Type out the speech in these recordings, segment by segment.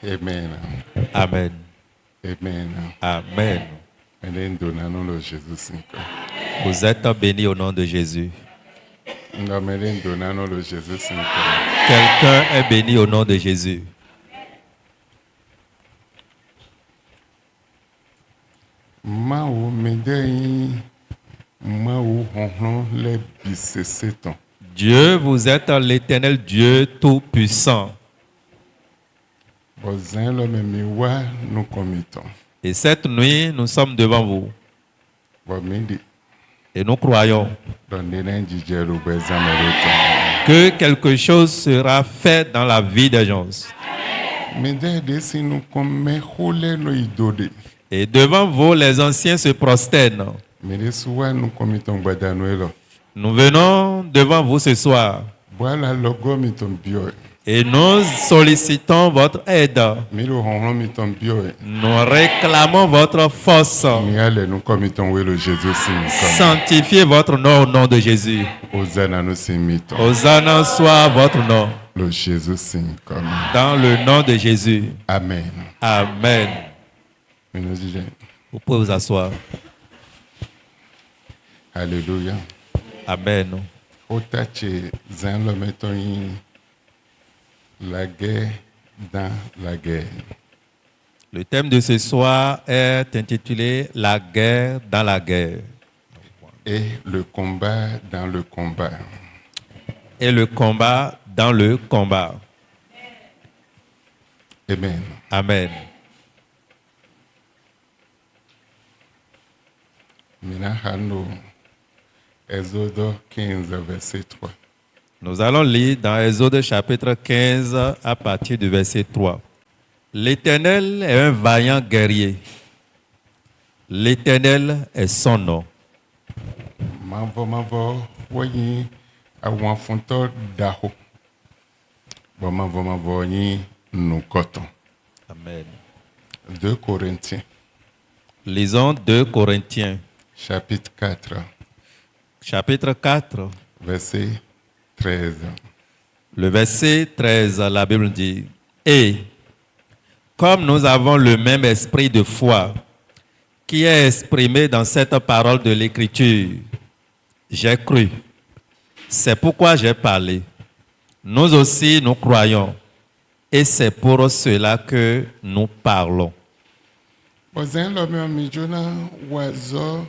Amen. Amen. Amen. Amen. Amen. Donnons le Jésus Saint. Vous êtes bénis au nom de Jésus. Amen. Donnons le Jésus Saint. Quelqu'un est béni au nom de Jésus. Mao medei Mao honhon le biseseton. Dieu, vous êtes l'Éternel Dieu Tout-Puissant. Bozin le memiwa nous commettons. Et cette nuit, nous sommes devant vous. Bomindi Et nous croyons donner un dijero bezameroto. que quelque chose sera fait dans la vie des gens. Mede desi nous comme hole no idode. Et devant vous, les anciens se prosternent. Mede suwa nous commettons badanuelo. Nous venons devant vous ce soir. Voilà logo miton bio. Et nous sollicitons votre aide. Miro honhon miton bio. Nous réclamons votre force. Miale nous commettons le Jésus Saint. Sanctifiez votre nom au nom de Jésus. Hosanna nous s'imite. Hosanna soit votre nom. Le Jésus Saint comme. Dans le nom de Jésus. Amen. Amen. Mais nous disons, Vous pouvez vous asseoir. Alléluia. Amen. Otache zan le mettons la guerre dans la guerre. Le thème de ce soir est intitulé La guerre dans la guerre. Et le combat dans le combat. Et le combat dans le combat. Amen. Amen. Mina hano Exode 15 verset 3. Nous allons lire dans Exode chapitre 15 à partir du verset 3. L'Éternel est un vaillant guerrier. L'Éternel est son nom. Mavo woyi awon fonto daho. Bon mavo yi nous coton. Amen. 2 Corinthiens Lisons 2 Corinthiens chapitre 4 chapitre 4. verset 13. Le verset 13, la Bible dit, « Et comme nous avons le même esprit de foi qui est exprimé dans cette parole de l'Écriture, j'ai cru, c'est pourquoi j'ai parlé. Nous aussi, nous croyons, et c'est pour cela que nous parlons. » Bozin lo mi omi jona wazo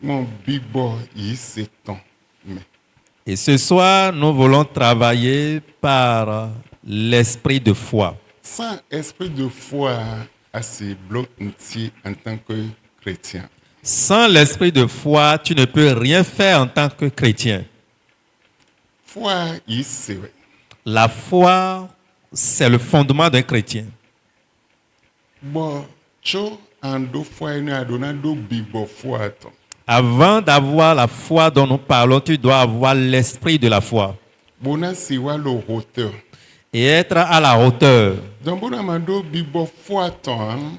mon bibo yi seton. Et ce soir, nous voulons travailler par l'esprit de foi. Sans esprit de foi assez bloqué en tant que chrétien. Sans l'esprit de foi, tu ne peux rien faire en tant que chrétien. Foi yi sewe. La foi, c'est le fondement d'un chrétien. Bo cho ando foi ni adona do bibo foi to. Avant d'avoir la foi dont nous parlons, tu dois avoir l'esprit de la foi Bona siwa lo hauteur. et être à la hauteur. Donc bona mando bibo foi to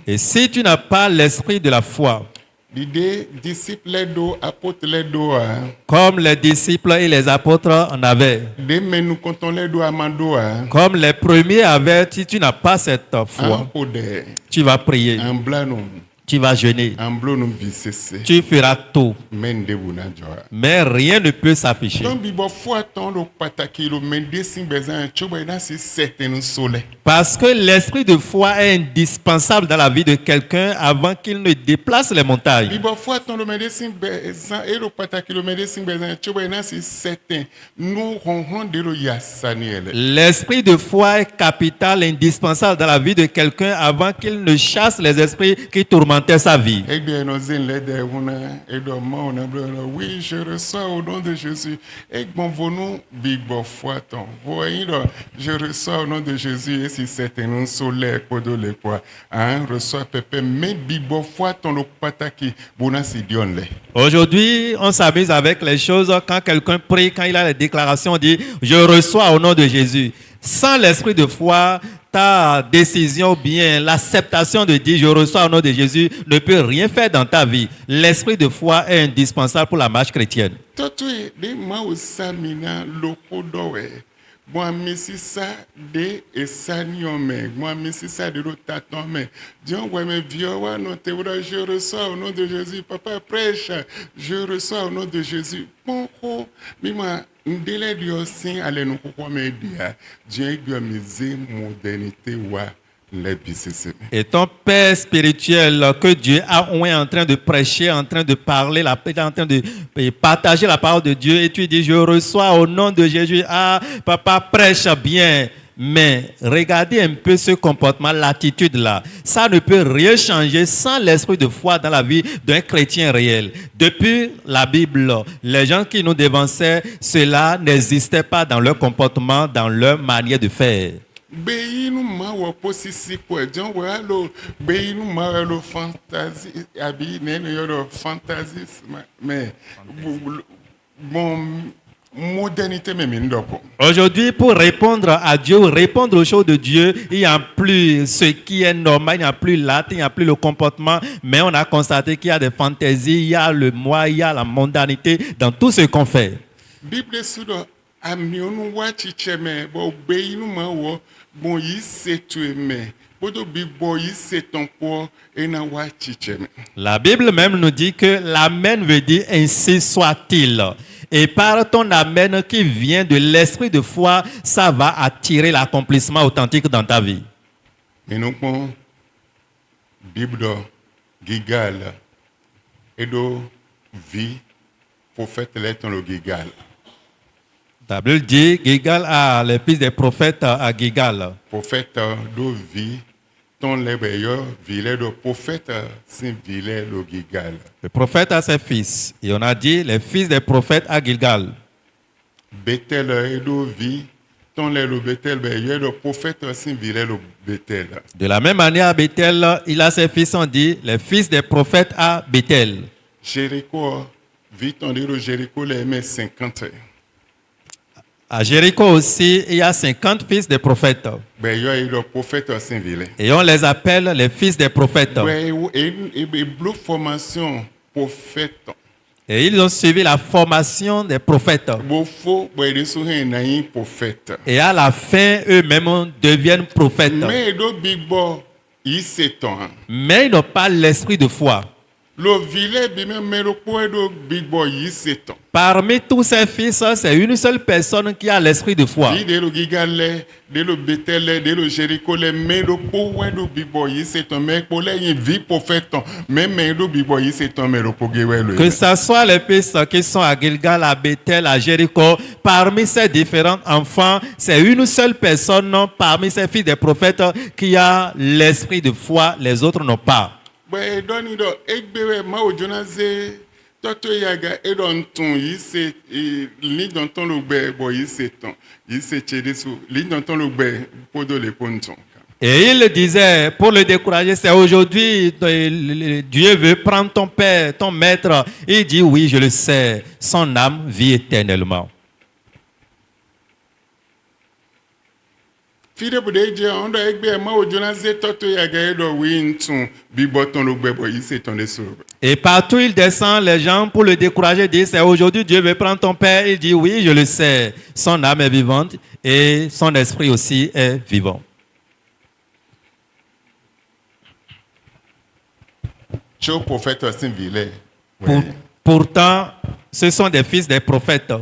Et si tu n'as pas l'esprit de la foi, l'idée disciple do apôtre le do comme les disciples et les apôtres en avaient, de menu quand on le do amando comme les premiers avaient, si tu n'as pas cette foi, pode tu vas prier, en blano tu vas jeûner, en blano bisese. tu feras tout, Men de buna joa. mais rien ne peut s'afficher. Donc bibo foi ton lo pataki lo mende sin bezan choba ina si certain sole. Parce que l'esprit de foi est indispensable dans la vie de quelqu'un avant qu'il ne déplace les montagnes. Bibo foi ton lo mende sin bezan e lo pataki lo mende sin bezan choba ina si certain nous ronron de lo yasaniele. L'esprit de foi est capital, indispensable dans la vie de quelqu'un avant qu'il ne chasse les esprits qui tourmentent sa vie. Et bien nos in le de una et do ma on a oui je reçois au nom de Jésus. Et bon vonou bibo foi ton. Voyez je reçois au nom de Jésus et si certain nous solaire podo le quoi. Hein reçoit pépé mais bibo foi ton lo pataki bona si dion le. Aujourd'hui, on s'amuse avec les choses. Quand quelqu'un prie, quand il a les déclarations, on dit « Je reçois au nom de Jésus ». Sans l'esprit de foi, ta décision ou bien l'acceptation de dire « Je reçois au nom de Jésus » ne peut rien faire dans ta vie. L'esprit de foi est indispensable pour la marche chrétienne. Totwe de ma osamina lokodowe. Moi, messi ça de et ça n'y en met. Moi, messi ça de l'autre tâton, mais. Dieu, ouais, mais vieux, ouais, non, t'es vrai, je reçois au nom de Jésus. Papa prêche, je reçois au nom de Jésus. Bon, oh, mais moi, un délai de aussi, allez nous quoi me dire. Dieu, doit miser modernité, ouais. Et ton Père spirituel que Dieu est en train de prêcher, en train de parler, en train de partager la parole de Dieu, et tu dis, je reçois au nom de Jésus. Ah, papa prêche bien. Mais regardez un peu ce comportement, l'attitude là. Ça ne peut rien changer sans l'esprit de foi dans la vie d'un chrétien réel. Depuis la Bible, les gens qui nous dévançaient, cela n'existait pas dans leur comportement, dans leur manière de faire. Beinu ma wa posisi kwa John wa lo beinu ma lo fantasy abi nene yo fantasy mais bon modernité même ndoko. Aujourd'hui, pour répondre à Dieu, répondre aux choses de Dieu, il n'y a plus ce qui est normal, il n'y a plus l'acte, il n'y a plus le comportement, mais on a constaté qu'il y a des fantaisies, il y a le moi, il y a la mondanité dans tout ce qu'on fait. Bible sudo amionu wa chicheme bo beinu ma wo bon yi setueme bodo bibo yi setonpo ena wa chicheme. La Bible même nous dit que l'amen veut dire ainsi soit-il. Et par ton amen qui vient de l'esprit de foi, ça va attirer l'accomplissement authentique dans ta vie. Mais nous prenons Bible Gigal et do vie prophète lettre le Gigal. La Bible dit Gigal a les fils des prophètes à Gigal. Prophète do vie ton lebeyo vile do prophète sin vile le Gigal. Le prophète a ses fils. Et on a dit les fils des prophètes à Gilgal. Bethel et do vie ton le Bethel beyo do prophète sin vile le Bethel. De la même manière à Bethel, il a ses fils, on dit les fils des prophètes à Bethel. Jéricho vite on dit le Jéricho les met 50. À Jéricho aussi, il y a 50 fils des prophètes. Et on les appelle les fils des prophètes. Et ils ont suivi la formation des prophètes. Et à la fin, eux-mêmes deviennent prophètes. Mais ils n'ont pas l'esprit de foi. Parmi tous ces fils, c'est une seule personne qui a l'esprit de foi. Que ce soit les fils qui sont à Gilgal, à Bethel, à Jéricho, parmi ces différents enfants, c'est une seule personne parmi ces fils des prophètes qui a l'esprit de foi, les autres n'ont pas. Toto yaga edon ton yise li dans ton lobé boy yise ton yise chedesu li dans ton lobé podo le ponton. Et il disait, pour le décourager, c'est aujourd'hui, Dieu veut prendre ton père, ton maître. Il dit, oui, je le sais, son âme vit éternellement. Fide budeje ondo egbe ma ojonaze toto yaga edo winton biboton lobé boy yise ton de sur. Et partout il descend, les gens pour le décourager disent, c'est aujourd'hui Dieu veut prendre ton père. Il dit, oui, je le sais, son âme est vivante et son esprit aussi est vivant. Pourtant, ce sont des fils des prophètes.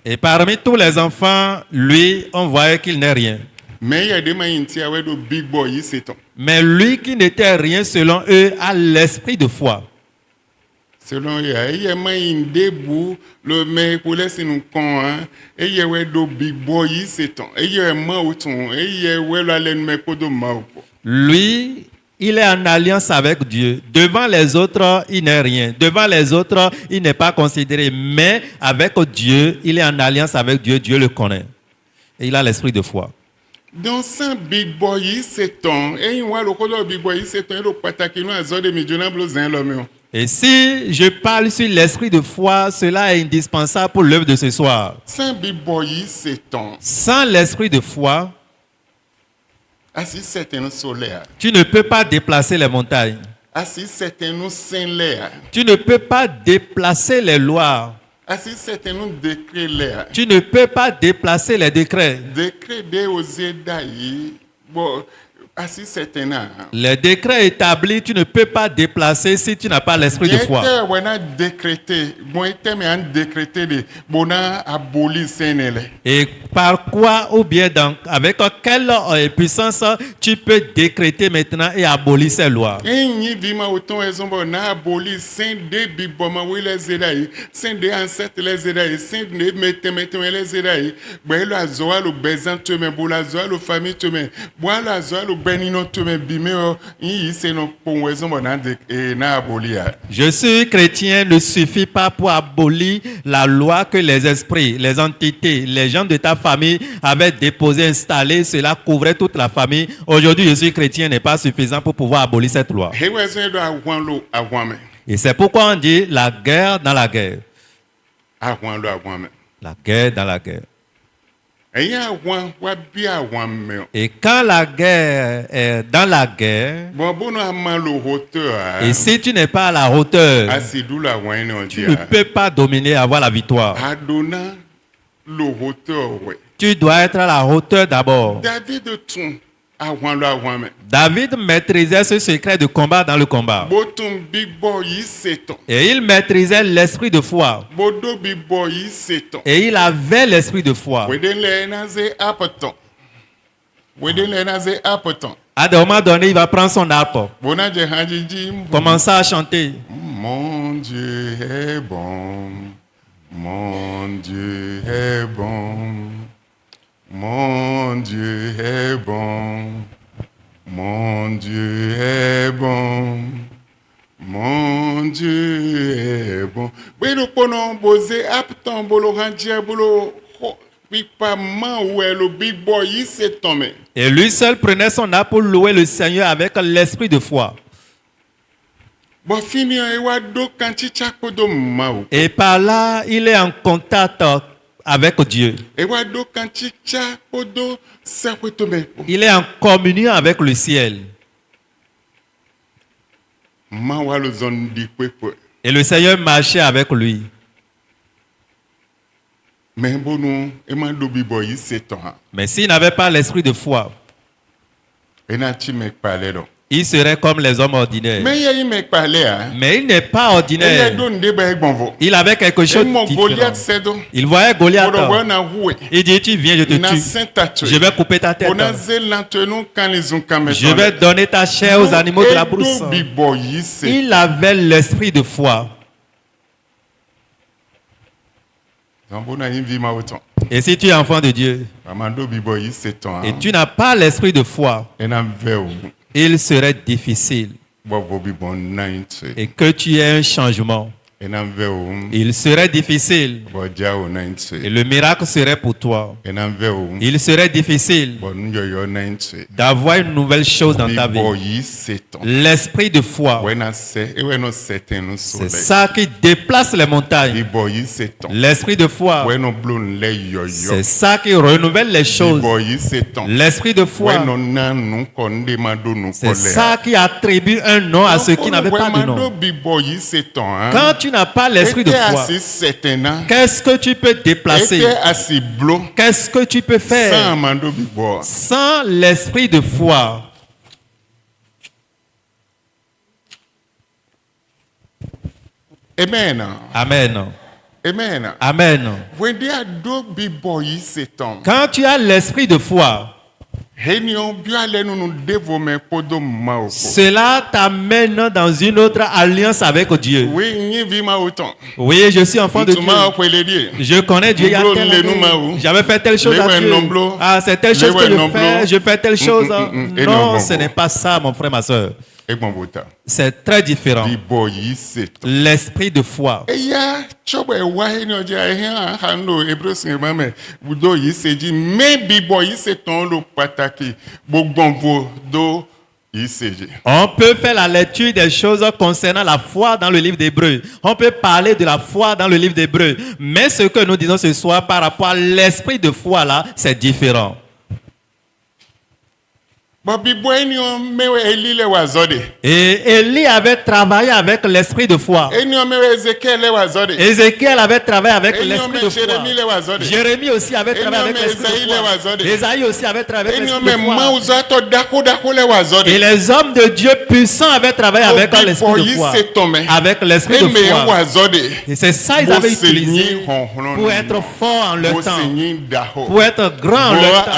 Et parmi tous les enfants, lui, on voyait qu'il n'est rien. Mais lui qui n'était rien selon eux a l'esprit de foi. Selon eux, le mec pour laisser nous con, et il y a do big boy, c'est ton, et il y a un mouton, et il y a un mec de mouton. Lui, il est en alliance avec Dieu. Devant les autres, il n'est rien. Devant les autres, il n'est pas considéré. Mais avec Dieu, il est en alliance avec Dieu. Dieu le connaît. Et il a l'esprit de foi. Dans ce big boy, c'est ton, et il y a le big boy, c'est ton, et le pataki, nous, à zone de millionnaires, l'homme. Et si je parle sur l'esprit de foi, cela est indispensable pour l'œuvre de ce soir. Sans l'esprit de foi, tu ne peux pas déplacer les montagnes. asi certains saint là, Tu ne peux pas déplacer les lois. asi certains décrets là. Tu ne peux pas déplacer les décrets. Décret de ozeda yi, bon, asi certains. Les décrets établis, tu ne peux pas déplacer si tu n'as pas l'esprit de foi. Était on a décrété, bon était mais un décrété de bona aboli sénélé. Et par quoi ou bien avec quelle puissance tu peux décréter maintenant et abolir ces lois? Enyi vima autant exemple na aboli saint de biboma oui les zedai, saint de ancêtre les zedai, saint de mette les zedai. Bon la zoa le bezan te me bola zoa le famille te me, bola la zoa le benino te me bimeo, yi c'est non pour exemple na aboli. Je suis chrétien ne suffit pas pour abolir la loi que les esprits, les entités, les gens de ta famille avaient déposé, installé. Cela couvrait toute la famille. Aujourd'hui, je suis chrétien n'est pas suffisant pour pouvoir abolir cette loi. He was do awon awame. Et c'est pourquoi on dit la guerre dans la guerre. Awon lo awame. La guerre dans la guerre. Eyan awon wa bi awame. Et quand la guerre est dans la guerre, Bon bono aman lo hauteur. et si tu n'es pas à la hauteur, Asidou la wine on tu dit. ne peux pas dominer, avoir la victoire. Adona lo hauteur ouais. Tu dois être à la hauteur d'abord. David tun awon lo awame. David maîtrisait ce secret de combat dans le combat. Botum big boy yi seton. Et il maîtrisait l'esprit de foi. Bodo big boy yi seton. Et il avait l'esprit de foi. Weden le naze apeton. Weden le naze apeton. À un moment donné, il va prendre son harpe, Bona je hanjiji commencer à chanter. Mon Dieu est bon, mon Dieu est bon, mon Dieu est bon, mon Dieu est bon, mon Dieu est bon. Belo pono boze apton bolo hanjia bolo pipa man ou le big boy il s'est tombé. Et lui seul prenait son harpe pour louer le Seigneur avec l'esprit de foi. Bon fini e wa do kanchi chako do mau. Et par là, il est en contact avec Dieu. E wa do kanchi chako do sakwe to me. Il est en communion avec le ciel. Ma wa lo zone di kwepo. Et le Seigneur marchait avec lui. Mais bon non, e ma do bibo yi seton ha. Mais s'il n'avait pas l'esprit de foi, E na chi me pale do. il serait comme les hommes ordinaires. Mais yi me pale ha. Mais il n'est pas E ye ordinaire. do nde ba egbonvo. Il avait quelque E chose mo de différent. Goliath sedo. Il voyait Goliath. Bodo wa na huwe. Il dit, tu viens, je te Na tue. sentatu. Je vais couper ta tête. Ona zelantenu kan les un kameton. Je vais donner ta chair aux animaux de la brousse. Do bibo yi se. Il avait l'esprit de foi. Zambona yi vi ma autant. Et si tu es enfant de Dieu Amando bibo yi seton ha. et tu n'as pas l'esprit de foi, E na veo. il serait difficile. Bo vo bibo nainte. Et que tu aies un changement, E na veo. il serait difficile. Bo jao nainte. Et le miracle serait pour toi. E na veo. Il serait difficile Bo nyoyo nainte. d'avoir une nouvelle chose dans ta Bibo vie. yi seton. L'esprit de foi. When I say, e we no certain no C'est soleil. ça qui déplace les montagnes. Bibo yi seton. L'esprit de foi. When no blown le yoyo. C'est ça qui renouvelle les choses. Bibo yi seton. L'esprit de foi. When no na nu konde mado nu C'est kole. ça qui attribue un nom à ceux qui n'avaient pas de nom. Bibo yi seton. Quand tu n'as pas l'esprit de Était foi, assez certain. qu'est-ce que tu peux déplacer? Était assez blo. Qu'est-ce que tu peux Sans faire amando bibo. sans l'esprit de foi? Amen. Amen. Amen. Amen. When they are do bibo yi seton. Quand tu as l'esprit de foi, Henyon bio ale nu devo me podo maoko. cela t'amène dans une autre alliance avec Dieu. Oui, ni vi ma autant. Oui, je suis enfant de Dieu. Tuma kwele die. Je connais Dieu. Il y a telle année, j'avais fait telle chose à Dieu. Ah, c'est telle chose que je fais. Je fais telle chose. Non, ce n'est pas ça, mon frère, ma soeur. Egbon bota. C'est très différent. Bibo yi seton. L'esprit de foi. Eya chobo e wa henyon ja hen hando Hebrews mame budo yi seji me bibo yi seton lo pataki gbogbon vo do yi seji. On peut faire la lecture des choses concernant la foi dans le livre d'Hébreux. On peut parler de la foi dans le livre d'Hébreux. Mais ce que nous disons ce soir par rapport à l'esprit de foi là, c'est différent. Bobby boy ni on mewe Eli le wazode. Et Élie avait travaillé avec l'esprit de foi. Eni on mewe Ezekiel le wazode. Ézéchiel avait travaillé avec Eni on l'esprit me de Jérémie le foi. wazode. Jérémie aussi avait travaillé avec Eni on me l'esprit Esaïe de le foi. wazode. Ésaïe aussi avait travaillé avec Eni on l'esprit me de foi. Mauzato dako le wazode. Et les hommes de Dieu puissants avaient travaillé avec l'esprit de foi. Avec l'esprit de Eme foi. wazode. Et c'est ça qu'ils avaient utilisé Pour pour être forts en leur temps. Daho. Pour être grands en leur temps.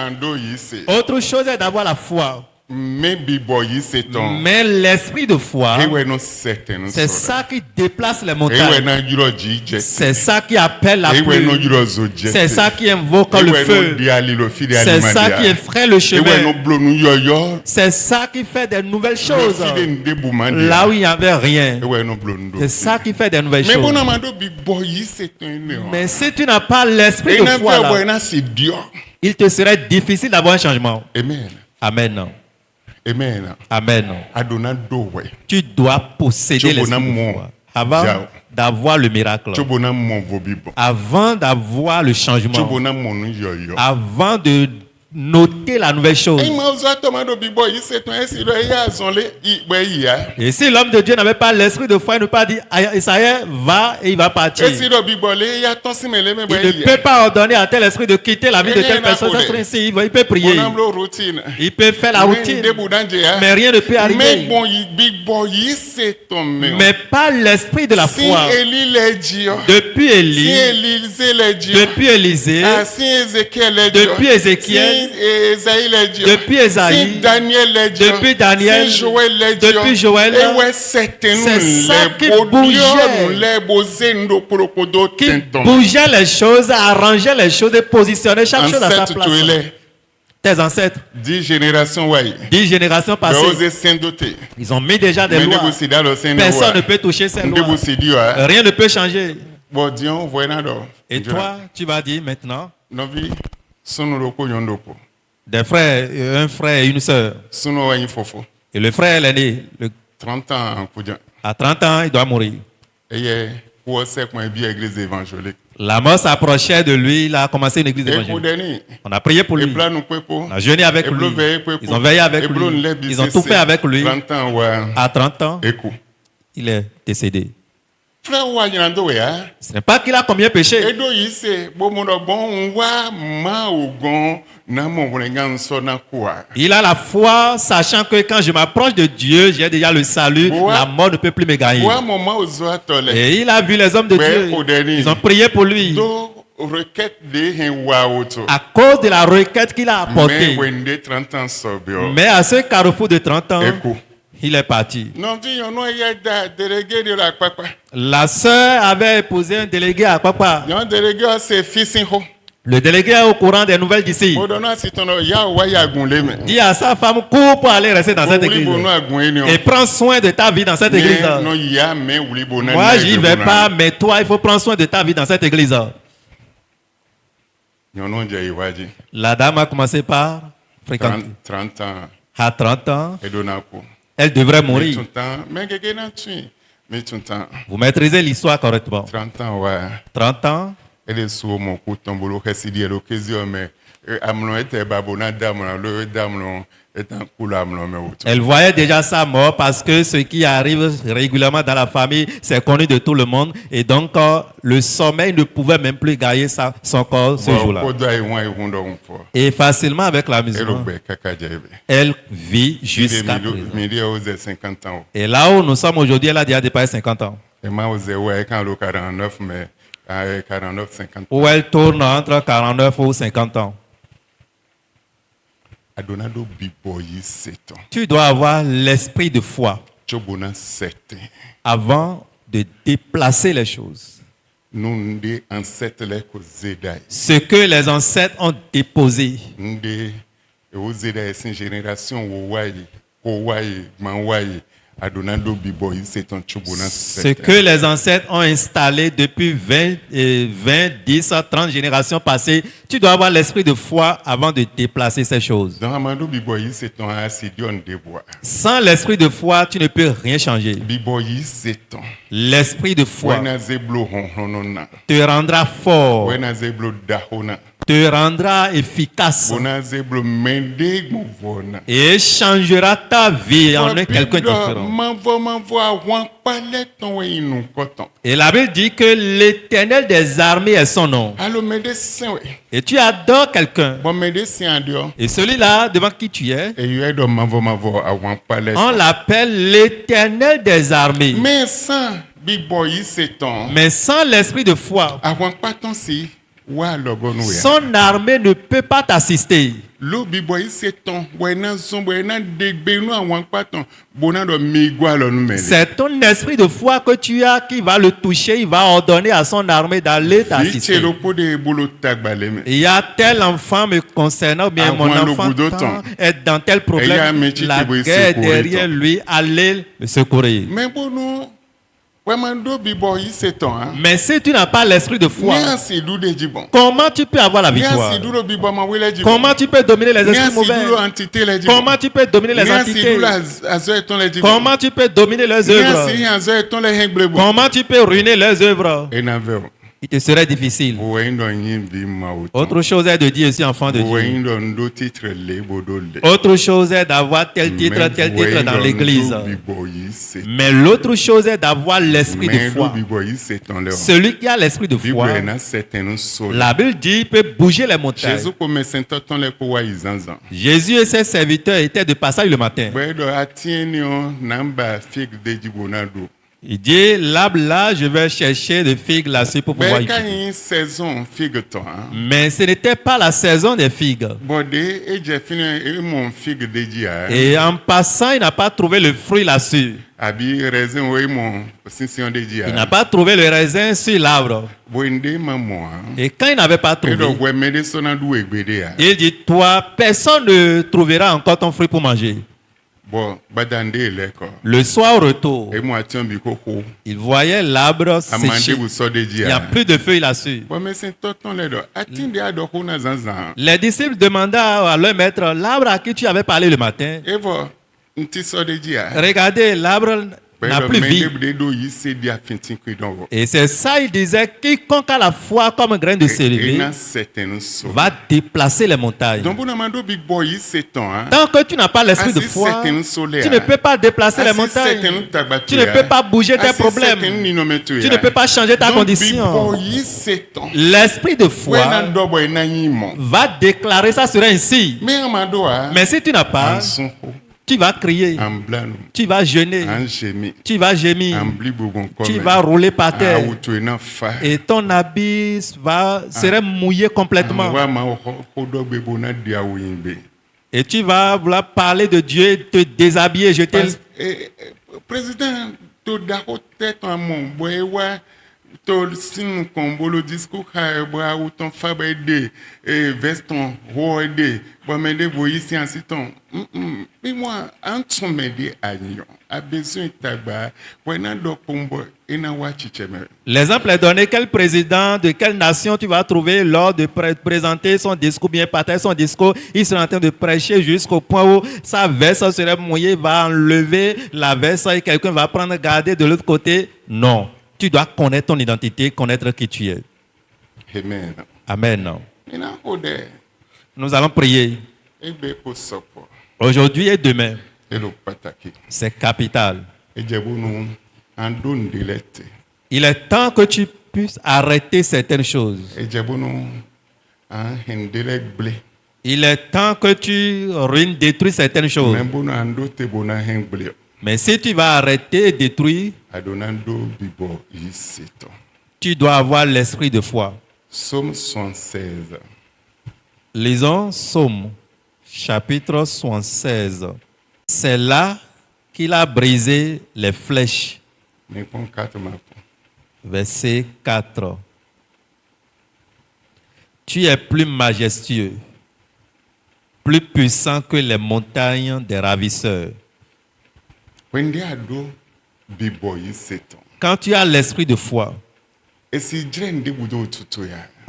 Ando yise. Autre chose est d'avoir la foi. Maybe boy yise ton. Mais l'esprit de foi, Ewe no certain. c'est ça qui déplace les Ewe montagnes. na juro jije. C'est ça qui appelle la Ewe no pluie. juro zoje. C'est ça qui invoque le Ewe no feu. diali lo fi diali C'est ça madia. qui effraie le Ewe no chemin. blonu yoyo. C'est ça qui fait des nouvelles Lo choses. fi de ndebu madia. Là où il n'y avait rien. Ewe no blonu do. C'est ça qui fait des nouvelles Mais bon choses. amado big boy yise ton ne. Mais si tu n'as pas l'esprit Et de na foi fe boy là, na c'est Dieu. il te serait difficile d'avoir un changement. Amen. Amen. Amen. Amen. Adona do we. Tu dois posséder l'esprit de Chobonamo. foi avant Jao. d'avoir le miracle. Chobona mon vobibo. Avant d'avoir le changement. Chobona mon yoyo. Avant de noter la nouvelle chose. Et moi, automado big boy yise ton esi lo ya zonle ibe ya. Et si l'homme de Dieu n'avait pas l'esprit de foi, il ne peut pas dire, ah, ça y est, va et il va partir. Esi lo big boy le ya ton si mele me Il boy ne peut ya. pas ordonner à tel esprit de quitter la vie de telle personne. Il peut prier. On a routine. Il peut faire la routine. Mais rien ne peut Mais arriver. bon, big boy yise ton me. Mais pas l'esprit de la Si foi. Eli le Dieu. Depuis Si Élie, Élisée le Dieu. depuis Élisée, Ah, si Ézéchiel le Dieu. Depuis Ézéchiel. Si Esaïe le Dieu. Depuis Esaïe. Si Daniel le Dieu. Depuis Daniel. Si Joël le Dieu. Depuis Joël. Et ouais, c'est ça qui bougeait. Qui bougeait les choses, arrangeait les choses et positionnait chaque chose à sa Ancêtre place. tu es. Tes ancêtres, 10 générations, ouais. 10 générations Mais passées, osez s'indoter. ils ont mis déjà des Mais lois. vous sidez le Seigneur. Personne ne peut toucher ces lois. Vous sidez, ouais. Rien ne peut changer. Bon, Dieu, voilà donc. Et toi, tu vas dire maintenant, Novi, sono loko yondoko. des frères, un frère et une sœur. Sono wa fofo. Et le frère l'aîné, 30 ans, kuja. à 30 ans, il doit mourir. Et pour ce qu'on est bien église évangélique. La mort s'approchait de lui, il a commencé une église Et pour évangélique. Denis. On a prié pour Et lui. plan nous pepo. On a jeûné avec Et lui. bleu veillé pepo. Ils ont veillé avec Et bleu lui. lait Ils ont BCC. tout fait avec lui. 30 ans, ouais. À 30 ans, Écoute. il est décédé. Frère, ouais, il y en a hein. Ce n'est pas qu'il a combien péché. Et donc, il sait, bon, mon bon, wa, ma, ou gon, na, mon, bon, so, na, quoi. Il a la foi, sachant que quand je m'approche de Dieu, j'ai déjà le salut. Ouais. La mort ne peut plus me gagner. Wa, maman, aux autres, Et il a vu les hommes de Ouais, Dieu. au dernier. Ils ont prié pour lui. do, requête de, hen, wa, auto. À cause de la requête qu'il a apportée. Mais, wende, 30 ans, sobio. Mais à ce carrefour de 30 ans, Écoute. il est parti. Non, dis, on a, y a, délégué de la papa. La sœur avait épousé un délégué à Papa. Il y a un délégué, c'est fils, ho. Le délégué est au courant des nouvelles d'ici. Bodona, si ton, ya, wa, ya, gonle, mais. Dit à sa femme, cours pour aller rester dans cette Ouli, église. bono, a, gonle, Et prends soin de ta vie dans cette église. mais, non, ya, mais, ouli, bono, Moi, na, j'y de vais bono. pas, mais toi, il faut prendre soin de ta vie dans cette église. Il y en a, il y a, iwaji. La dame a commencé par fréquenter. 30 ans, À 30 ans, et donako. elle devrait Mais mourir. tout le temps, mais quelqu'un n'a tué. Mais tout le temps, Vous maîtrisez l'histoire correctement. 30 ans, ouais. 30 ans, Elle est sur mon coup, tombolo, qu'est-ce l'occasion, mais, amlon était babona, damlon, le damlon, est un coup, l'amlon, mais autre. elle voyait déjà sa mort parce que ce qui arrive régulièrement dans la famille, c'est connu de tout le monde. Et donc, le sommeil ne pouvait même plus gagner son corps ce jour-là. Et facilement avec la musulmane, elle vit jusqu'à présent. 50 ans. Et là où nous sommes aujourd'hui, elle a déjà dépassé 50 ans. Et moi, ouais, quand le 49, mais 49, 50 ans. Où elle tourne entre 49 ou 50 ans. Adonado Biboyi, 7 ans. Tu dois avoir l'esprit de foi Chobona 7 ans. avant de déplacer les choses. Nous, nous, ancêtres, les Zedai. Ce que les ancêtres ont déposé. Nous, aux Zedai, c'est une génération, Ouaï, Manouaï. Adonado Biboyi, c'est un Chobona 7 ans. Ce que les ancêtres ont installé depuis 20, 10, 30 générations passées, tu dois avoir l'esprit de foi avant de déplacer ces choses. Dans Amando Biboyi, c'est un assidion de bois. Sans l'esprit de foi, tu ne peux rien changer. Biboyi, c'est un. L'esprit de foi Wena zeblo honhonona. te rendra fort, Wena zeblo dahona. te rendra efficace Bona zeblo mende gbovona. et changera ta vie en un quelqu'un différent. Manvo awan pale ton inu koton. Et la Bible dit que l'Éternel des armées est son nom. Allo médecin we. Et tu adores quelqu'un. Bon médecin adio. Et celui-là, devant qui tu es, Et yo do manvo awan pale. on l'appelle l'Éternel des armées. Mais sans big boy c'est ton. Mais sans l'esprit de foi, Awan paton si wa logonu ya. son armée ne peut pas t'assister. Lo big boy c'est ton. Wena son wena degbe nu awan paton. Bona do migwa lo nu mele. C'est ton esprit de foi que tu as qui va le toucher, il va ordonner à son armée d'aller t'assister. Fiche lo po de bolo tagbale me. Il y a tel enfant me concernant, ou bien Ah, mon moi, le enfant goût d'autant. est dans tel Et il y a un problème, métier la qui veut guerre secourir derrière toi. lui, allez le secourir. Mais bon non. Vraiment do big boy c'est ton hein. Mais si tu n'as pas l'esprit de foi, Ni asi du de jibon. comment tu peux avoir la Ni victoire? asi du lo big boy ma wele jibon. Comment tu peux dominer les Ni esprits asi du lo mauvais? entité le jibon. Comment tu peux dominer les Ni asi entités? du la azo eton le jibon. Comment tu peux dominer leurs Ni œuvres? asi azo eton le hengle bon. Comment tu peux ruiner leurs œuvres? Et na veo. Il te serait difficile. Wo ndo yin bi ma o. Autre chose est de dire aussi enfant de Wo Dieu. ndo ndo titre le bodo le. Autre chose est d'avoir tel titre dans l'église. Big boy c'est. Mais l'autre chose est d'avoir l'esprit de Mais do foi. big boy c'est ton le. Celui qui a l'esprit de Bible foi, na certain sol. la Bible dit, peut bouger les montagnes. Jésus comme saint ton le ko wa izanzan. Jésus et ses serviteurs étaient de passage le matin. Bwedo atieni o namba fig de jibonado. Il dit, là, je vais chercher des figues là-dessus pour pouvoir y Quand couper. une saison figue ton. Mais ce n'était pas la saison des figues. Bode et j'ai fini et mon figue de dia. Et en passant, il n'a pas trouvé le fruit là-dessus. Abi raisin ou mon session de dia. Il n'a pas trouvé le raisin sur l'arbre. Boinde maman. Et quand il n'avait pas Et trouvé, donc ouais mais son andou egbede a. il dit, toi, personne ne trouvera encore ton fruit pour manger. Bon badande le ko. Le soir au retour, Et moi tiens biko ko. il voyait l'arbre Amande séché. vous sort de Il n'y a dia. plus de feuilles là-dessus. Bon mais c'est tonton le do. Atinde a do ko na zanzan. Les disciples demandaient à leur maître, l'arbre à qui tu avais parlé le matin, Et voilà, nti sort de dia. regardez, l'arbre n'a plus vie. Et c'est ça, il disait, quiconque a la foi comme un grain de sélévé va déplacer les montagnes. Tant que que tu n'as pas l'esprit de foi, tu ne peux pas déplacer les montagnes. Tu ne peux pas bouger tes problèmes. Tu ne peux pas changer ta condition. L'esprit de foi va déclarer ça serait ainsi. Mais si tu n'as pas, tu vas crier, tu vas jeûner, tu vas gémir, tu vas rouler par terre et ton habit serait mouillé complètement. Et tu vas vouloir parler de Dieu, te déshabiller, jeter. Président, tol sin kombolo disco ka ou ton fabede veston roide bon mais de voici en citon mais moi en son m'aider à nion a besoin tagba wena do pombo ina wa chicheme. L'exemple est donné, quel président de quelle nation tu vas trouver lors de présenter son discours, bien partager son discours, il sera en train de prêcher jusqu'au point où sa veste serait mouillée, va enlever la veste et quelqu'un va prendre garder de l'autre côté. Non. Tu dois connaître ton identité, connaître qui tu es. Amen. Amen. Nous allons prier. Aujourd'hui et demain, c'est capital. Il est temps que tu puisses arrêter certaines choses. Il est temps que tu détruis certaines choses. Mais si tu vas arrêter et détruire, tu dois avoir l'esprit de foi. Psaume 76. Lisons Psaume, chapitre 76. C'est là qu'il a brisé les flèches. Verset 4. Tu es plus majestueux, plus puissant que les montagnes des ravisseurs. Quand tu as l'esprit de foi,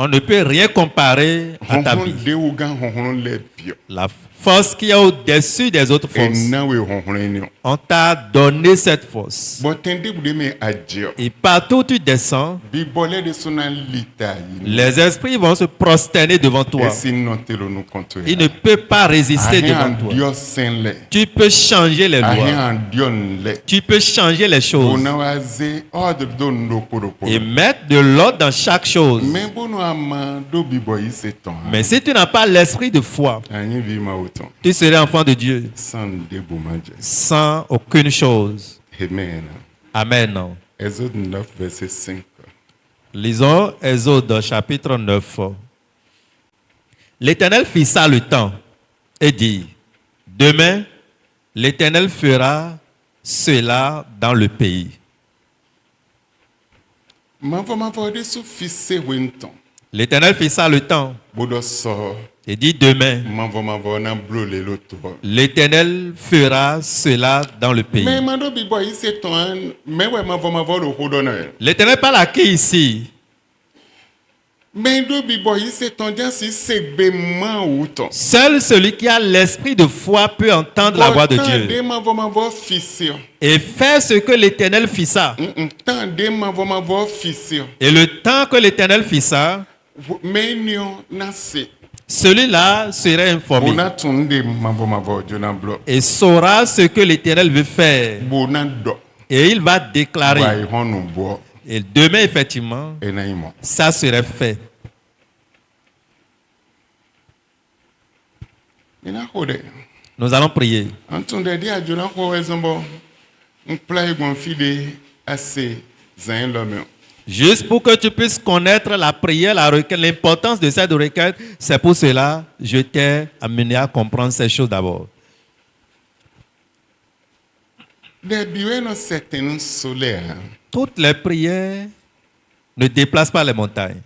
On ne peut rien comparer à ta Honhon vie. de wo gan honhon le bio. La force qui est au-dessus des autres Et forces, na we honhon ni. on t'a donné cette force. Bon tende bude me adjo. Et partout où tu descends, Bi bolé de son lita yi. les esprits vont se prosterner devant toi. Et si non te lo nous contre. Ils ne peuvent pas résister devant toi. Dios sen le. Tu peux changer les lois. Ahen Dion le. Tu peux changer les choses Bona waze ordre don do poropo. et mettre de l'ordre dans chaque chose. Mais bono ama do bi boy seton. Mais si tu n'as pas l'esprit de foi, Anyi vi ma autant. tu serais enfant de Dieu Sans de boumaje. sans aucune chose. Amen. Amen. Exode 9 verset 5. Lisons Exode chapitre 9. L'Éternel fixa le temps et dit, demain, l'Éternel fera cela dans le pays. Ma va de sou fisse winton. L'Éternel fixa le temps Bodo so. et dit, demain, Ma va na blole l'autre. l'Éternel fera cela dans le pays. Mais mando bi boy seton. Mais ouais ma va le hodonner. L'Éternel parle à qui ici? Mais do bi boy seton dia si segbe man outon. Seul celui qui a l'esprit de foi peut entendre la voix de Dieu De ma va fisse. et faire ce que l'Éternel fissa. Tant de ma va fisse. Et le temps que l'Éternel fissa, Mais nyon na se. celui-là serait informé Bona tunde ma va jona blo. et saura ce que l'Éternel veut faire. Bona do. Et il va déclarer. Wai honu bo. Et demain, effectivement, E na imo. ça serait fait. Ina hode. Nous allons prier. Antunde di ajona ho wezombo. Mplai gon fide assez zan l'homme. Juste pour que tu puisses connaître la prière, la requête, l'importance de cette requête, c'est pour cela que je t'ai amené à comprendre ces choses d'abord. De biwe no certains solaire. Toutes les prières ne déplacent pas les montagnes.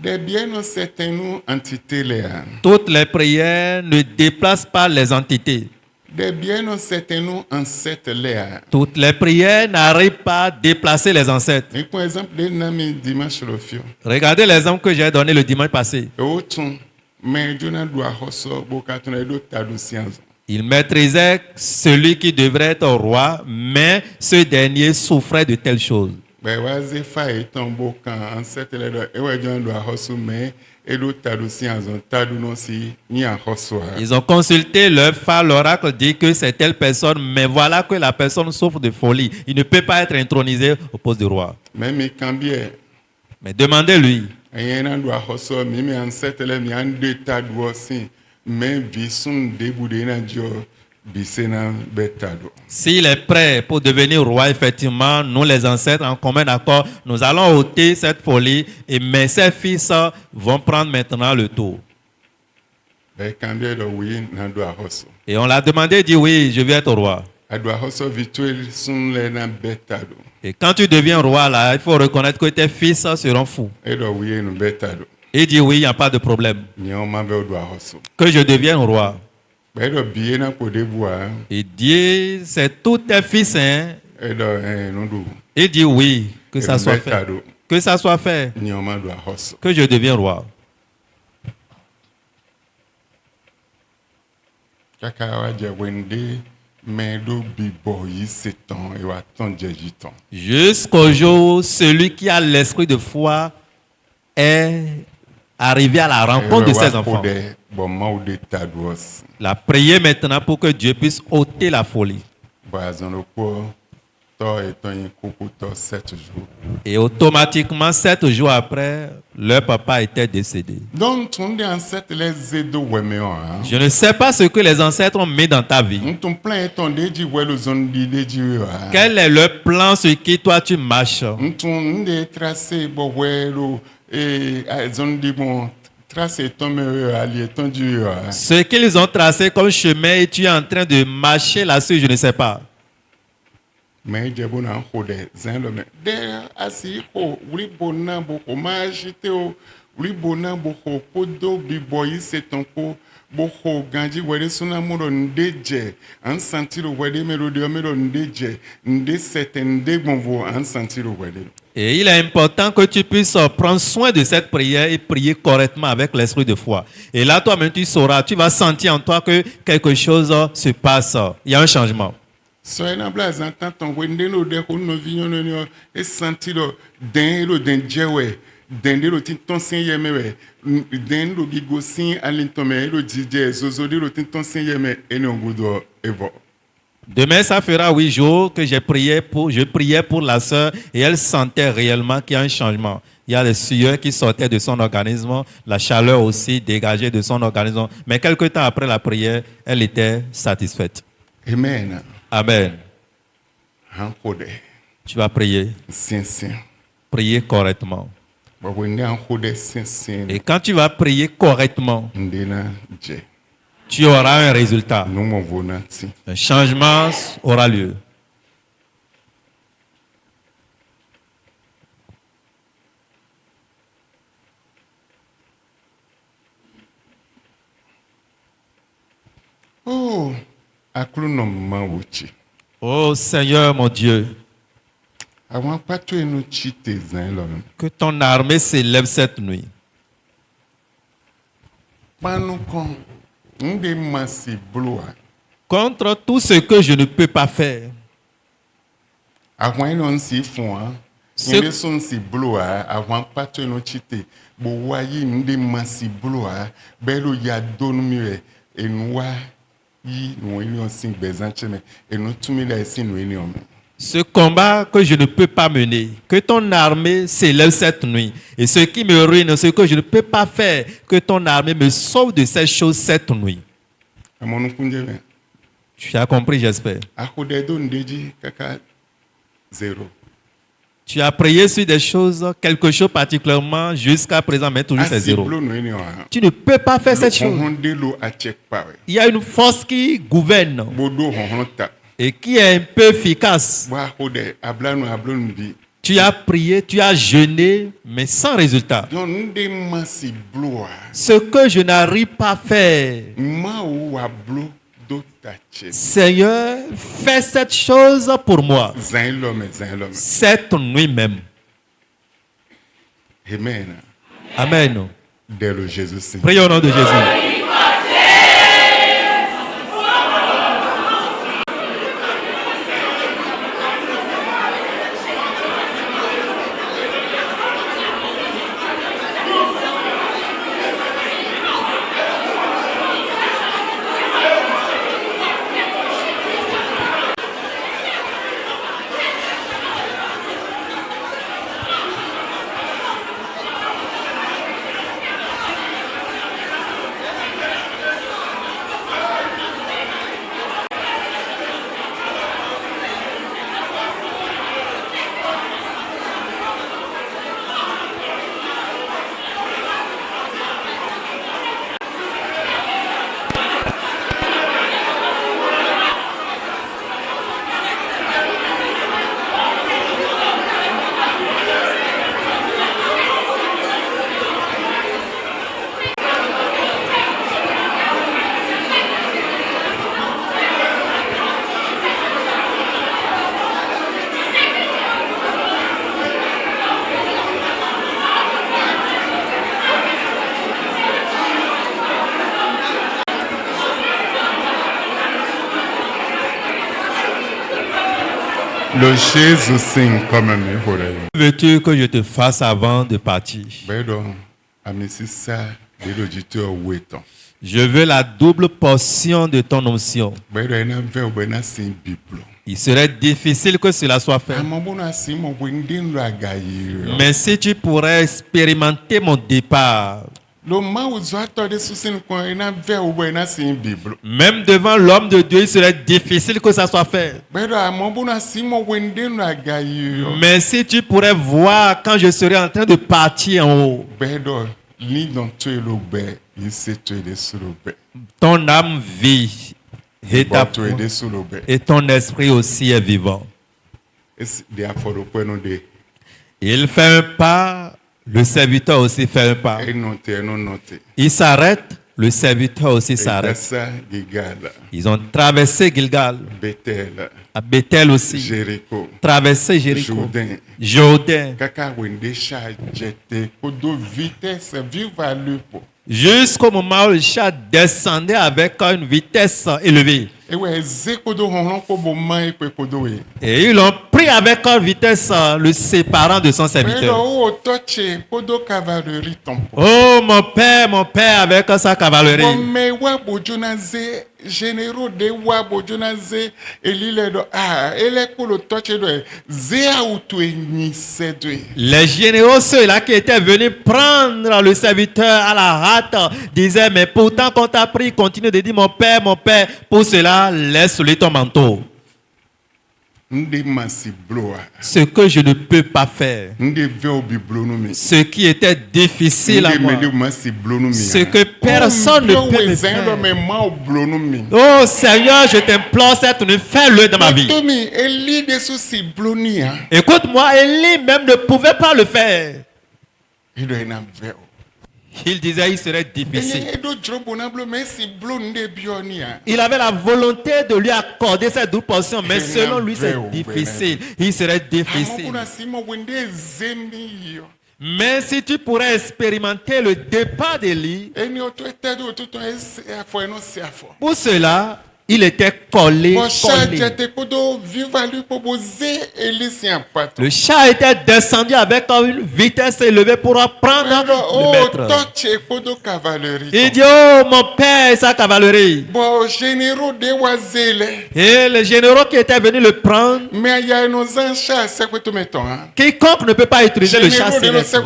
De biwe no certains entités là. Toutes les prières ne déplacent pas les entités. De biwe no certains ancêtres là. Toutes les prières n'arrivent pas à déplacer les ancêtres. Et par exemple, de nami dimanche le fio. Regardez l'exemple que j'ai donné le dimanche passé. E otun mais jona doit hoso bokatuna do tadu science. Il maîtrisait celui qui devrait être roi, mais ce dernier souffrait de telles choses. Ben waze fa eton bokan ancêtre là e wa jona doit hoso mais et do tadu science tadu no si ni a hoso. Ils ont consulté leur phare, l'oracle dit que c'est telle personne, mais voilà que la personne souffre de folie. Il ne peut pas être intronisé au poste de roi. Même cambie Mais demandez-lui. ayena doit hoso mi ancêtre là mi ande tadu aussi mais visun debude na jo bisena betado. S'il est prêt pour devenir roi, effectivement, nous les ancêtres, en commun accord, nous allons ôter cette folie, et mais ses fils vont prendre maintenant le tour. Ben cambie do oui na doit hoso. Et on l'a demandé, il dit oui, je vais être roi. A doit hoso virtuel sun le na betado. Et quand tu deviens roi, là, il faut reconnaître que tes fils seront fous. E do oui no betado. Il dit oui, il n'y a pas de problème. Ni on ma be doit hoso. Que je devienne roi. Ben do biye na ko devoir. Il dit, c'est tous tes fils, hein. E do non do. Il dit oui, que ça soit fait. Betado. Que ça soit fait. Ni on ma doit hoso. Que je devienne roi. Kaka wa je wende mais do bibo yi seton e wa ton jejiton. Jusqu'au jour où celui qui a l'esprit de foi est arrivé à la rencontre de ses enfants. Bon ma ou de tados. La prière maintenant pour que Dieu puisse ôter la folie. Bazon le ko to eton yin koko to 7 jours. Et automatiquement, 7 jours après, leur papa était décédé. Donc ton de ancêtre les edo weme on. Je ne sais pas ce que les ancêtres ont mis dans ta vie. Ton plan eton de di welo zone di de di wa. Quel est leur plan sur qui toi tu marches? Ton de tracé bo welo et zone di bon tracé ton me ali ton di wa. Ce qu'ils ont tracé comme chemin et tu es en train de marcher là-dessus, je ne sais pas. Mais je bon en hode zan le me. De asi ko wuri bona bo ko ma jite o lui bona boho podo biboyi setonko boho ganji wede suna muro ndeje an santiro wede melodio melo ndeje nde sete nde bonvo an santiro wede. Et il est important que tu puisses prendre soin de cette prière et prier correctement avec l'esprit de foi. Et là, toi-même, tu sauras, tu vas sentir en toi que quelque chose se passe. Il y a un changement. So ena blaze antanton wende no de ko no vinyo no e santiro den lo den jewe den de lo tinton sin yemewe den lo gigo sin alintome lo jije zozo de lo tinton sin yeme ene ogudo evo. Demain, ça fera 8 jours que je priais pour la sœur et elle sentait réellement qu'il y a un changement. Il y a des sueurs qui sortaient de son organisme, la chaleur aussi dégagée de son organisme. Mais quelque temps après la prière, elle était satisfaite. Amen. Amen. Hankode Tu vas prier. sinsin. Prier correctement. Ba wende hankode sinsin Et quand tu vas prier correctement, ndena je. tu auras un résultat. No mo vonati. Un changement aura lieu. Oh, akulu no mawuchi. Oh Seigneur mon Dieu, Àwọn pàtó enu chi te zan lo. que ton armée s'élève cette nuit. Panu kon nde masi bloa. Contre tout ce que je ne peux pas faire. Àwọn eno si fun a. Ce- Nde son si bloa, àwọn pàtó enu chi te. Bo wayi nde masi bloa, belo ya donu miwe enwa yi no eni on sin bezan cheme. Enu tumi la sin no eni on. Ce combat que je ne peux pas mener, que ton armée s'élève cette nuit. Et ce qui me ruine, ce que je ne peux pas faire, que ton armée me sauve de ces choses cette nuit. Amonu kunjebe. Tu as compris, j'espère. Akode do ndeji kaka 0. Tu as prié sur des choses, quelque chose particulièrement, jusqu'à présent, mais toujours c'est Asi zéro. blo no eni on. Tu ne peux pas faire cette chose. Honde lo a check power. Il y a une force qui gouverne Bodo honta. et qui est un peu efficace. Wa hode ablanu ablonu bi. Tu as prié, tu as jeûné, mais sans résultat. Donc nde masi bloa. Ce que je n'arrive pas à faire, Ma wa blo do tache. Seigneur, fais cette chose pour moi. Zan lo me. Cette nuit même. Amen. Amen. Dès le Jésus Saint. Prions au nom de Jésus. Le Jésus Saint comme me hore. Veux-tu que je te fasse avant de partir? Bedo amisi sa de lo jito weton. Je veux la double portion de ton onction. Bedo ena ve obena sin biblo. Il serait difficile que cela soit fait. Amobona si mo windin ragayi. Mais si tu pourrais expérimenter mon départ, Lo ma uzo atode susin ko ena ve obena sin biblo. même devant l'homme de Dieu, il serait difficile que ça soit fait. Bedo amobona si mo windin ragayi. Mais si tu pourrais voir quand je serai en train de partir en haut, Bedo ni don to elobe, ise to ede sulobe. ton âme vit et, Bo to foi ede sulobe. et ton esprit aussi est vivant. Es de aforo peno de Il fait un pas Le serviteur aussi fait un pas. Et noté, non noté. Il s'arrête, le serviteur aussi Et s'arrête. Dassa, Gigal, Ils ont traversé Gilgal, Bethel, à Bethel aussi, Jéricho, traversé Jéricho, Jourdain. Jourdain, Kaka wende chargete, kodo vitesse, viva lupo. jusqu'au moment où le chat descendait avec une vitesse élevée. Et ouais, ze kodo honlon kobo man e kodo e. Et ils l'ont pris avec une vitesse le séparant de son Mais serviteur. là, o toche, kodo cavalerie tompo. Oh mon père avec sa cavalerie. Mais wa bojona ze, généraux de wa bojona ze, elile do, ele kolo toche do, ze a outou e ni sedwe. Les généraux, ceux-là qui étaient venus prendre le serviteur à la hâte, disaient, mais pourtant qu'on t'a pris, continue de dire, mon père, pour cela, laisse-lui ton manteau. Nde masi bloa. Ce que je ne peux pas faire, Nde veo bi blonoumi. ce qui était difficile à Nde moi, meli masi blonoumi. ce que personne ne peut me faire. Mais ma o blonoumi. Oh Seigneur, je t'implore cette nuit, fais-le dans ma vie. Tomi, eli de souci bloni, hein. Écoute-moi, Élie même ne pouvait pas le faire. Il doit y en avoir. Il disait il serait difficile. Il avait la volonté de lui accorder cette double portion, mais selon lui c'est difficile. Il serait difficile. Mais si tu pourrais expérimenter le départ d'Élie, pour cela, il était collé. Le chat était descendu avec une vitesse élevée pour prendre le maître. Il dit, oh mon père, sa cavalerie. Et les généraux qui étaient venus le prendre, quiconque ne peut pas utiliser le chat céleste.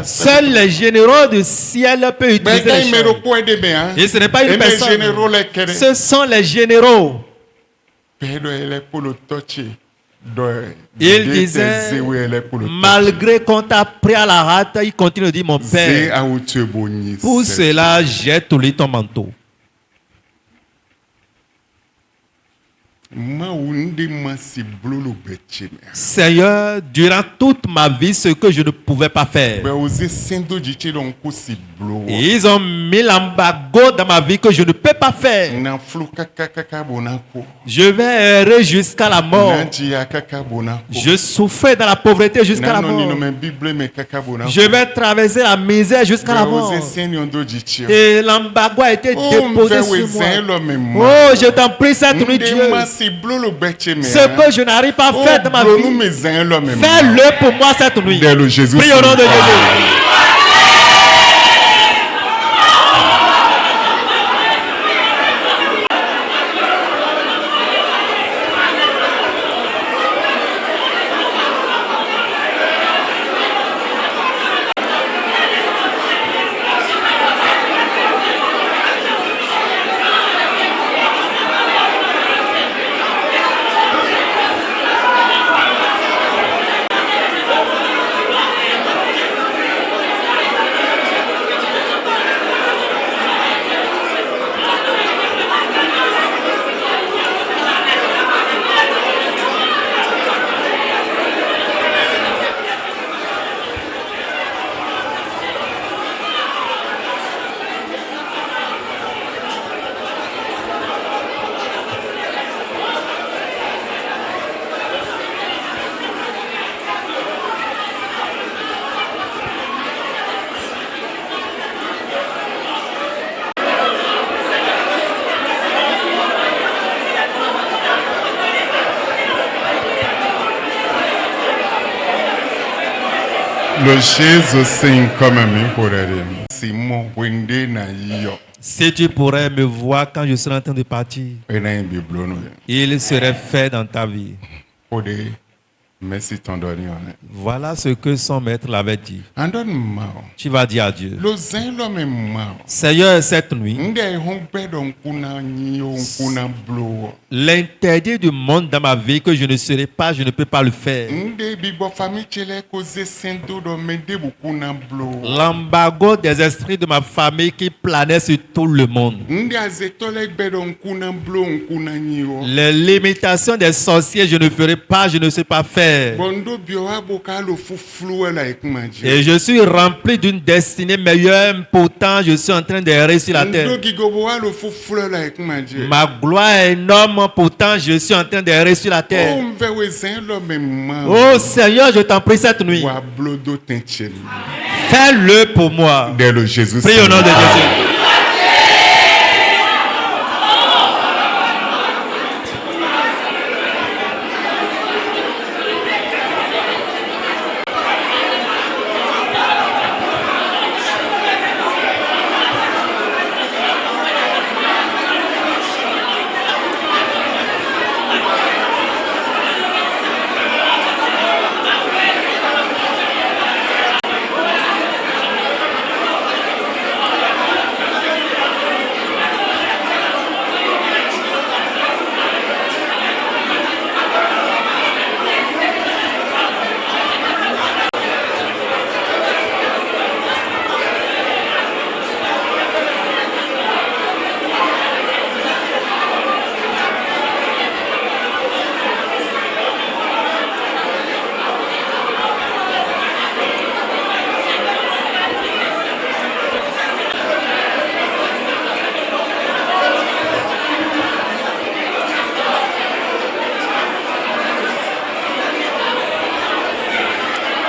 Seuls les généraux du ciel peuvent utiliser le chat. Et ce n'est pas une personne. Ce sont les généraux. Il disait, malgré qu'on t'a pris à la hâte, il continue de dire, mon père, pour cela, jette-lui ton manteau. Seigneur, durant toute ma vie, ce que je ne pouvais pas faire, ils ont mis l'embargo dans ma vie que je ne peux pas faire. Je vais errer jusqu'à la mort. Je souffrais dans la pauvreté jusqu'à la mort. Je vais traverser la misère jusqu'à la mort. Et l'embargo a été déposé sur moi. Oh, je t'en prie cette nuit, Dieu. Ce que je n'arrive pas à faire de ma vie, fais-le pour moi cette nuit. Prie au nom de Jésus. Le Jésus sing comme un pour Simon Wende na yo. Si tu pourrais me voir quand je serai en train de partir, il serait fait dans ta vie. Merci ton donné. Voilà ce que son maître l'avait dit. Tu vas dire à Dieu, Seigneur, cette nuit, l'interdit du monde dans ma vie que je ne serai pas, je ne peux pas le faire. L'embargo des esprits de ma famille qui planait sur tout le monde. Les limitations des sorciers, je ne ferai pas, je ne sais pas faire. terre. Bondo bioa boka lo fuflu la ekmaji. Et je suis rempli d'une destinée meilleure. Pourtant, je suis en train d'errer sur la terre. Ndo gigoboa lo fuflu la ekmaji. Ma gloire est énorme. Pourtant, je suis en train d'errer sur la Oh terre. mvewe zen lo memma. Oh Seigneur, je t'en prie cette nuit. Wa blodo tenchel. Fais-le pour moi. Dès le Jésus. Prie au nom de Jésus.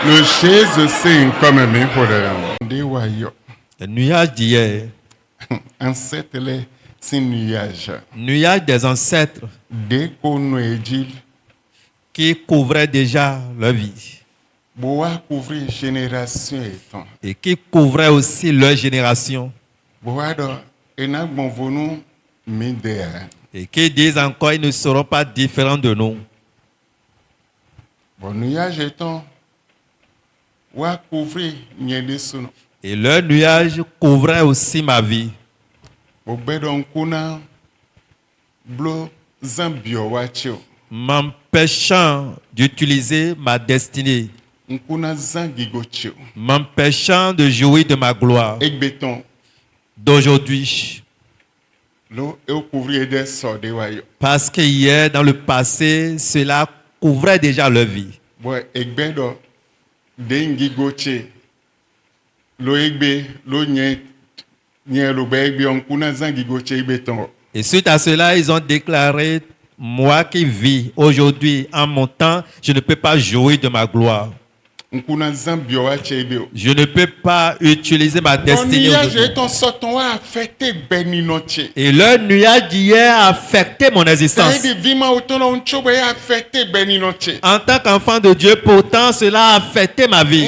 Le Jésus c'est comme un pour le Dewayo. Le nuage d'hier, Ancêtre les c'est nuage. nuage des ancêtres Dès qu'on est dit, qui couvraient déjà leur vie boa couvrir génération et temps. et qui couvraient aussi leur génération Boa do ena bon vonu midea. et qui disent encore ils ne seront pas différents de nous. Bon nuage étant wa couvrir nyede sono. Et leur nuage couvrait aussi ma vie. Obedon kuna blo zambio wachio. M'empêchant d'utiliser ma destinée, Nkuna zangigochio. m'empêchant de jouir de ma gloire Egbeton d'aujourd'hui. lo e couvrir des sorts de wayo. Parce que hier, dans le passé, cela couvrait déjà leur vie. Bo egbedo dengi goche lo egbe lo nye lo be egbe onkuna zangi goche egbeton. Et suite à cela, ils ont déclaré, moi qui vis aujourd'hui en mon temps, je ne peux pas jouir de ma gloire. Nkuna zambio wache egbe. Je ne peux pas utiliser ma Bon destinée nuage aujourd'hui. étant sortant a affecté beninoche. Et leur nuage d'hier a affecté mon existence. Ça dit vima autono unchobe a affecté beninoche. En tant qu'enfant de Dieu, pourtant, cela a affecté ma vie.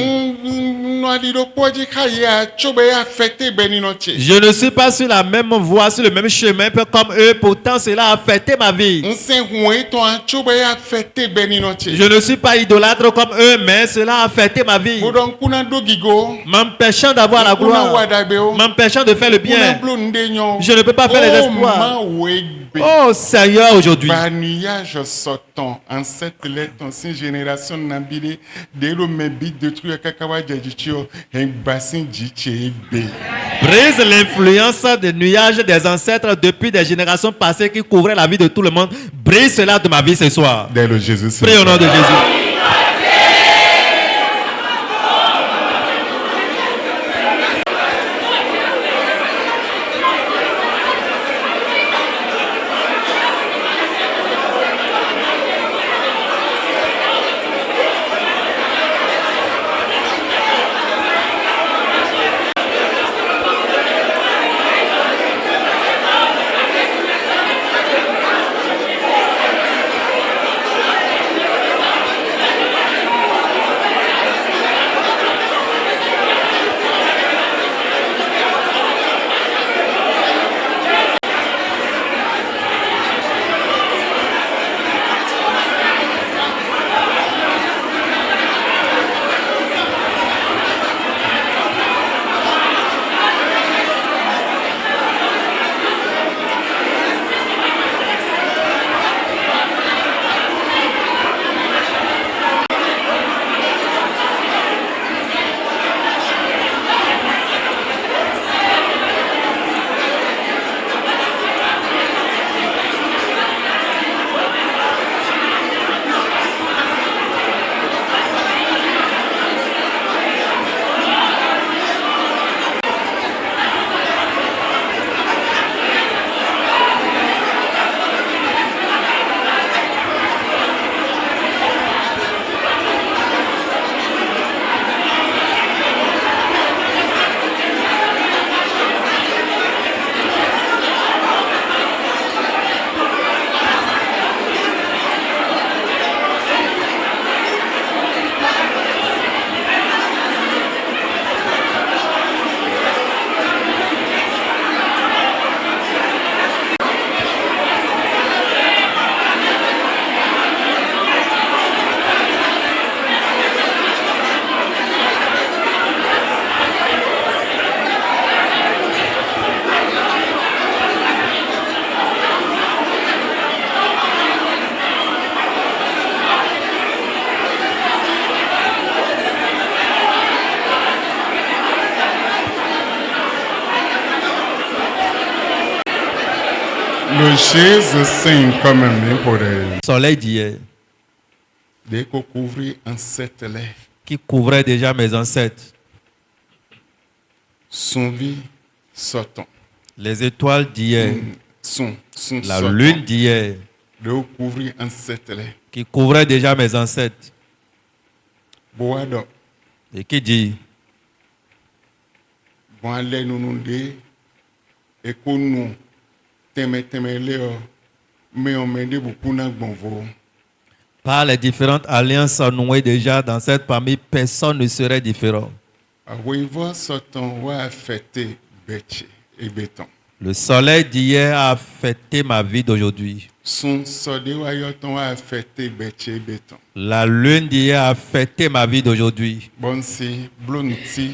No adido poji kaya chobe a affecté beninoche. Je ne suis pas sur la même voie, sur le même chemin comme eux, pourtant cela a affecté ma vie. Nse huwe to an chobe a affecté beninoche. Je ne suis pas idolâtre comme eux, mais cela a affecté ma vie, Bodon kuna dogigo. m'empêchant d'avoir la Kuna gloire, wadabeo. m'empêchant de faire le Kuna bien. blondenyo. Je ne peux pas faire les exploits. Ma wegbe. Oh Seigneur, aujourd'hui, Ba nuage sortant en cette lettre ancienne génération nambile de lo mebi de truc kakawa jajichio en bassin jiche egbe. brise l'influence des nuages des ancêtres depuis des générations passées qui couvraient la vie de tout le monde. Brise cela de ma vie ce soir. Dès le Jésus. Prie au nom de Jésus. Le Jésus Saint comme un pour Soleil d'hier, dès qu'on couvre un sept-là, qui couvrait déjà mes ancêtres. son vie sortant. Les étoiles d'hier, Son la sortant. lune d'hier, De couvrir un sept-là. qui couvrait déjà mes ancêtres. Boado. Et qui dit, Bon aller nous nous dit et qu'on nous teme léo mais on m'a dit beaucoup n'a bon vo. par les différentes alliances nouées déjà dans cette famille, personne ne serait différent. Oui, va sortant va fêter bêche et béton. Le soleil d'hier a affecté ma vie d'aujourd'hui. Son sodé wa yoton va fêter bêche et béton. La lune d'hier a affecté ma vie d'aujourd'hui. Bon si blonti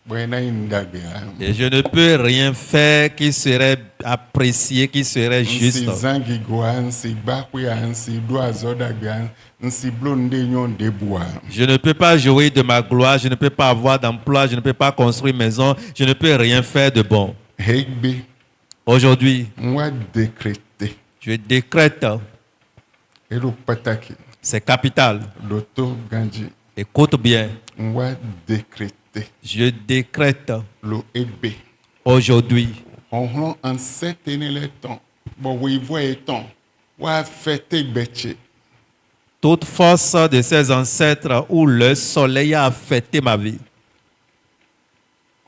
buena indabia. Et je ne peux rien faire qui serait apprécié, qui serait juste. Si zangi goan si bakwa si doazo dabia si blonde nyon de bois. Je ne peux pas jouir de ma gloire, je ne peux pas avoir d'emploi, je ne peux pas construire maison, je ne peux rien faire de bon. Hegbe Aujourd'hui, moi décréter je décrète, et le pataki c'est capital. l'auto ganji Écoute bien, moi décréter je décrète le ebe. aujourd'hui. On en cette année le temps. Bon oui voit temps. Wa fêter bêche. Toute force de ses ancêtres où le soleil a affecté ma vie.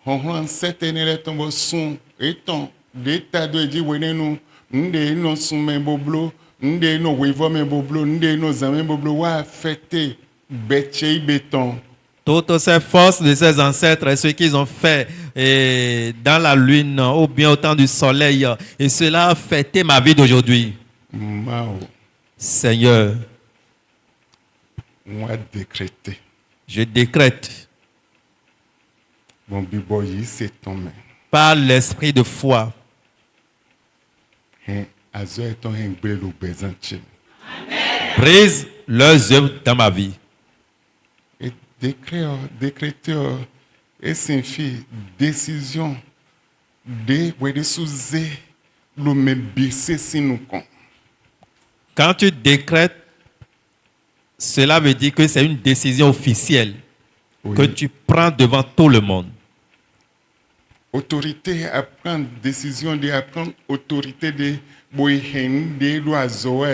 On en cette année le temps son et temps d'état de dire wene nous ndé no soumen boblo ndé no wivo men boblo ndé no zamen boblo wa fêter bêche béton. Toutes ces forces de ses ancêtres et ce qu'ils ont fait dans la lune ou bien au temps du soleil, et cela a affecté ma vie d'aujourd'hui. Mao Seigneur, moi décréter. je décrète Bon biboyi c'est ton main. par l'esprit de foi, Hein azo est ton hein gbé lo bezanche. brise leurs œuvres dans ma vie. Et décréter et signifie décision de wede souze le me bisse si nous con. Quand tu décrètes, cela veut dire que c'est une décision officielle que tu prends devant tout le monde. Autorité à prendre décision de prendre autorité de boyhen de l'oiseau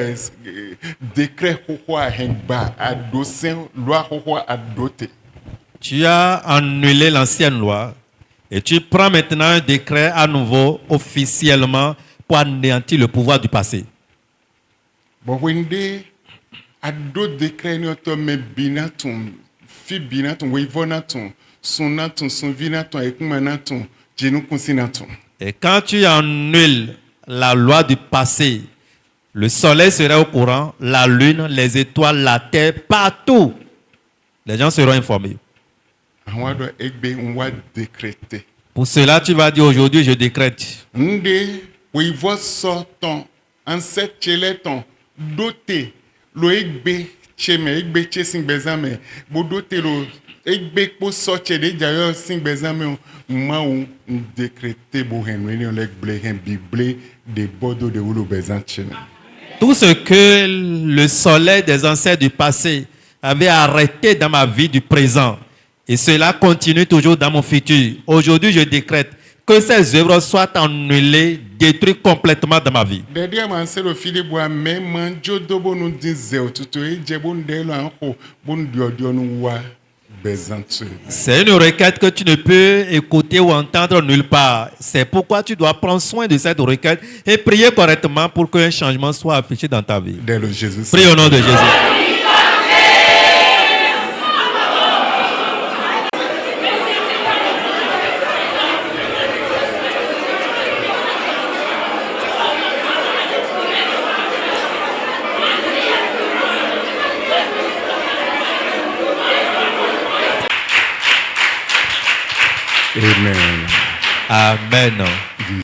décret quoi hengba à dossier loi quoi à doter. Tu as annulé l'ancienne loi et tu prends maintenant un décret à nouveau officiellement pour anéantir le pouvoir du passé. Bon wende à d'autres décrets nous to me binatum fi binatum we vonatum sonatum son vinatum et kumanatum jenu consinatum. Et quand tu annules la loi du passé, le soleil serait au courant, la lune, les étoiles, la terre, partout. Les gens seront informés. On doit egbe on va décréter. Pour cela, tu vas dire aujourd'hui, je décrète. Nde we voit sortant en cette cheleton doté lo egbe cheme egbe che sing bezame bo doté lo egbe po sorti de jayo sing bezame ma ou décréter bo hen we le ble hen bible de bodo de ulo bezan cheme. Tout ce que le soleil des ancêtres du passé avait arrêté dans ma vie du présent, et cela continue toujours dans mon futur. Aujourd'hui, je décrète que ces œuvres soient annulées, détruites complètement dans ma vie. Derrière man c'est le fili bois même man jodo bo nous disait tout e je bon de lo anko bon dio nous wa bezan cheme. C'est une requête que tu ne peux écouter ou entendre nulle part. C'est pourquoi tu dois prendre soin de cette requête et prier correctement pour qu'un changement soit affiché dans ta vie. Dès le Jésus. Prie au nom de Jésus. Amen. Amen.